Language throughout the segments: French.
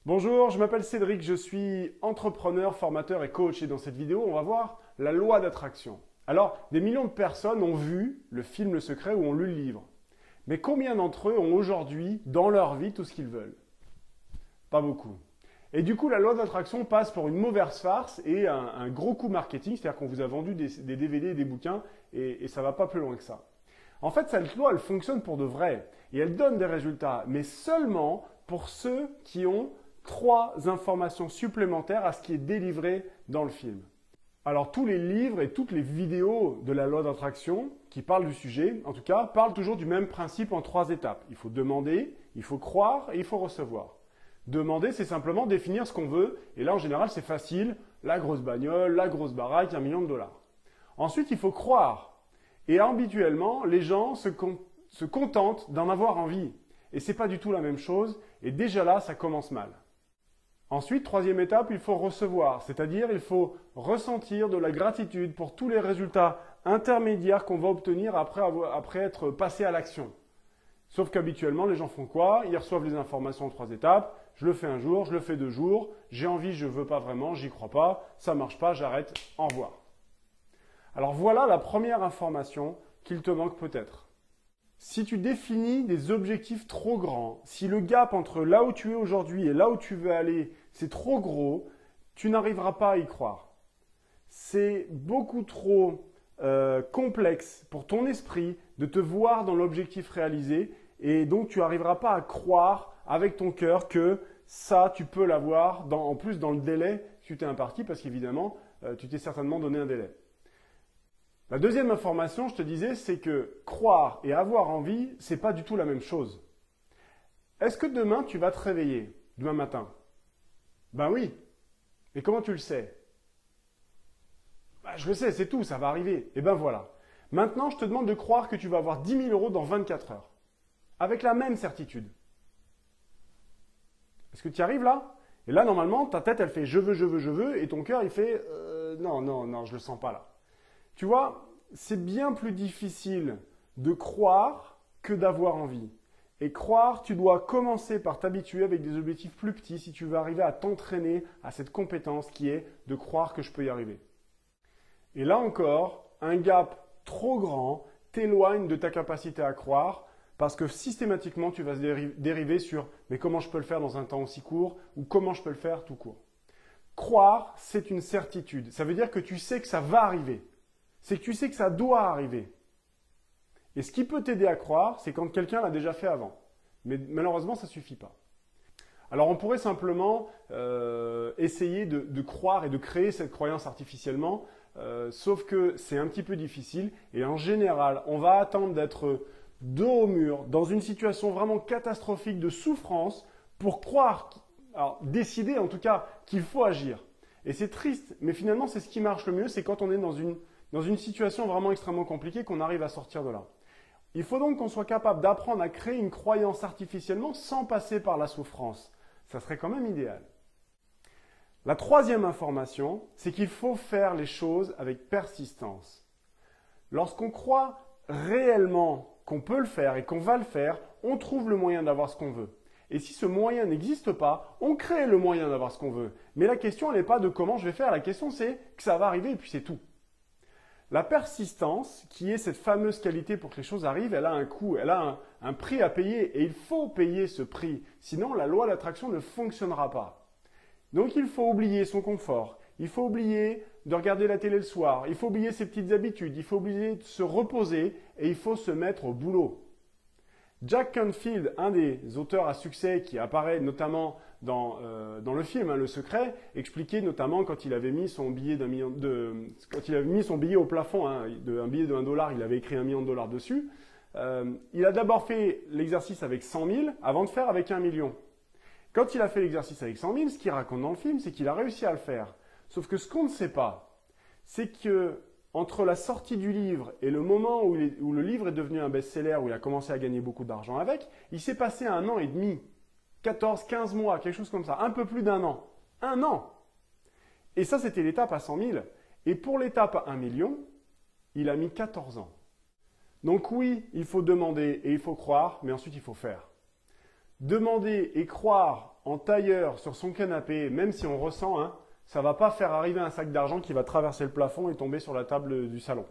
Bonjour, je m'appelle Cédric, je suis entrepreneur, formateur et coach et dans cette vidéo, on va voir la loi d'attraction. Alors, des millions de personnes ont vu le film Le Secret ou ont lu le livre. Mais combien d'entre eux ont aujourd'hui dans leur vie tout ce qu'ils veulent? Pas beaucoup. Et du coup, la loi d'attraction passe pour une mauvaise farce et un gros coup marketing, c'est-à-dire qu'on vous a vendu des DVD et des bouquins et ça ne va pas plus loin que ça. En fait, cette loi, elle fonctionne pour de vrai et elle donne des résultats, mais seulement pour ceux qui ont 3 informations supplémentaires à ce qui est délivré dans le film. Alors tous les livres et toutes les vidéos de la loi d'attraction qui parlent du sujet, en tout cas, parlent toujours du même principe en 3 étapes. Il faut demander, il faut croire et il faut recevoir. Demander, c'est simplement définir ce qu'on veut, et là en général c'est facile, la grosse bagnole, la grosse baraque, 1 million de dollars. Ensuite, il faut croire, et habituellement, les gens se contentent d'en avoir envie, et c'est pas du tout la même chose, et déjà là, ça commence mal. Ensuite, 3e étape, il faut recevoir, c'est-à-dire il faut ressentir de la gratitude pour tous les résultats intermédiaires qu'on va obtenir après être passé à l'action. Sauf qu'habituellement, les gens font quoi? Ils reçoivent les informations en 3 étapes. Je le fais un jour, je le fais 2 jours, j'ai envie, je ne veux pas vraiment, j'y crois pas, ça ne marche pas, j'arrête, au revoir. Alors voilà la première information qu'il te manque peut-être. Si tu définis des objectifs trop grands, si le gap entre là où tu es aujourd'hui et là où tu veux aller, c'est trop gros, tu n'arriveras pas à y croire. C'est beaucoup trop complexe pour ton esprit de te voir dans l'objectif réalisé et donc tu n'arriveras pas à croire avec ton cœur que ça, tu peux l'avoir, en plus dans le délai que tu t'es imparti parce qu'évidemment, tu t'es certainement donné un délai. La deuxième information, je te disais, c'est que croire et avoir envie, c'est pas du tout la même chose. Est-ce que demain, tu vas te réveiller, demain matin? Ben oui. Et comment tu le sais? Ben, je le sais, c'est tout, ça va arriver. Et ben voilà. Maintenant, je te demande de croire que tu vas avoir 10 000 euros dans 24 heures. Avec la même certitude. Est-ce que tu y arrives là? Et là, normalement, ta tête, elle fait je veux, je veux, je veux, et ton cœur, il fait non, non, non, je le sens pas là. Tu vois, c'est bien plus difficile de croire que d'avoir envie. Et croire, tu dois commencer par t'habituer avec des objectifs plus petits si tu veux arriver à t'entraîner à cette compétence qui est de croire que je peux y arriver. Et là encore, un gap trop grand t'éloigne de ta capacité à croire parce que systématiquement, tu vas se dériver sur mais comment je peux le faire dans un temps aussi court ou comment je peux le faire tout court. Croire, c'est une certitude. Ça veut dire que tu sais que ça va arriver. C'est que tu sais que ça doit arriver. Et ce qui peut t'aider à croire, c'est quand quelqu'un l'a déjà fait avant. Mais malheureusement, ça ne suffit pas. Alors on pourrait simplement essayer de croire et de créer cette croyance artificiellement, sauf que c'est un petit peu difficile et en général, on va attendre d'être dos au mur, dans une situation vraiment catastrophique de souffrance pour croire, alors décider en tout cas qu'il faut agir. Et c'est triste, mais finalement c'est ce qui marche le mieux, c'est quand on est dans une situation vraiment extrêmement compliquée qu'on arrive à sortir de là. Il faut donc qu'on soit capable d'apprendre à créer une croyance artificiellement sans passer par la souffrance. Ça serait quand même idéal. La 3e information, c'est qu'il faut faire les choses avec persistance. Lorsqu'on croit réellement qu'on peut le faire et qu'on va le faire, on trouve le moyen d'avoir ce qu'on veut. Et si ce moyen n'existe pas, on crée le moyen d'avoir ce qu'on veut. Mais la question, elle n'est pas de comment je vais faire, la question c'est que ça va arriver et puis c'est tout. La persistance, qui est cette fameuse qualité pour que les choses arrivent, elle a un coût, elle a un prix à payer et il faut payer ce prix. Sinon, la loi d'attraction ne fonctionnera pas. Donc, il faut oublier son confort, il faut oublier de regarder la télé le soir, il faut oublier ses petites habitudes, il faut oublier de se reposer et il faut se mettre au boulot. Jack Canfield, un des auteurs à succès qui apparaît notamment dans le film Le Secret, expliquait notamment quand il avait mis son billet quand il avait mis son billet au plafond, un billet de 1 dollar, il avait écrit 1 million de dollars dessus. Il a d'abord fait l'exercice avec 100 000 avant de faire avec 1 million. Quand il a fait l'exercice avec 100 000, ce qu'il raconte dans le film, c'est qu'il a réussi à le faire. Sauf que ce qu'on ne sait pas, c'est que entre la sortie du livre et le moment où le livre est devenu un best-seller, où il a commencé à gagner beaucoup d'argent avec, il s'est passé 1 an et demi, 14, 15 mois, quelque chose comme ça, un peu plus d'1 an. 1 an! Et ça, c'était l'étape à 100 000. Et pour l'étape à 1 million, il a mis 14 ans. Donc oui, il faut demander et il faut croire, mais ensuite il faut faire. Demander et croire en tailleur sur son canapé, même si on ressent, hein, ça ne va pas faire arriver un sac d'argent qui va traverser le plafond et tomber sur la table du salon.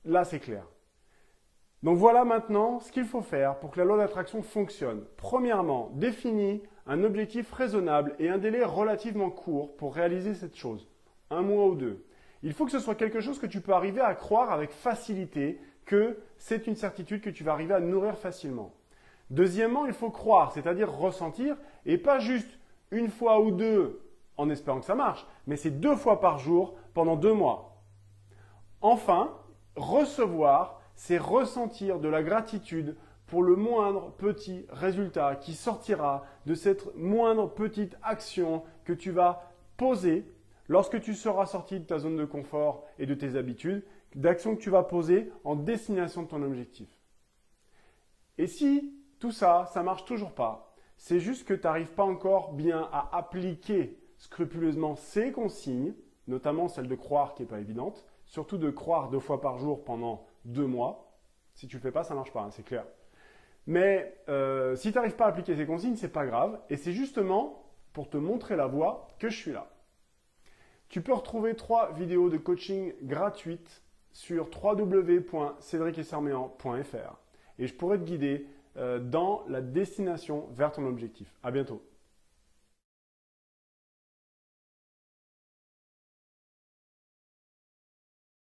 Là, c'est clair. Donc voilà maintenant ce qu'il faut faire pour que la loi d'attraction fonctionne. Premièrement, définis un objectif raisonnable et un délai relativement court pour réaliser cette chose. 1 mois ou 2. Il faut que ce soit quelque chose que tu peux arriver à croire avec facilité, que c'est une certitude que tu vas arriver à nourrir facilement. Deuxièmement, il faut croire, c'est-à-dire ressentir, et pas juste une fois ou deux en espérant que ça marche, mais c'est 2 fois par jour pendant 2 mois. Enfin, recevoir, c'est ressentir de la gratitude pour le moindre petit résultat qui sortira de cette moindre petite action que tu vas poser lorsque tu seras sorti de ta zone de confort et de tes habitudes, d'actions que tu vas poser en destination de ton objectif. Et si tout ça, ça ne marche toujours pas, c'est juste que tu n'arrives pas encore bien à appliquer scrupuleusement ces consignes, notamment celle de croire qui n'est pas évidente, surtout de croire 2 fois par jour pendant 2 mois. Si tu ne le fais pas, ça ne marche pas, hein, c'est clair. Mais si tu n'arrives pas à appliquer ces consignes, ce n'est pas grave. Et c'est justement pour te montrer la voie que je suis là. Tu peux retrouver 3 vidéos de coaching gratuites sur www.cédricesserméan.fr et je pourrai te guider dans la destination vers ton objectif. À bientôt.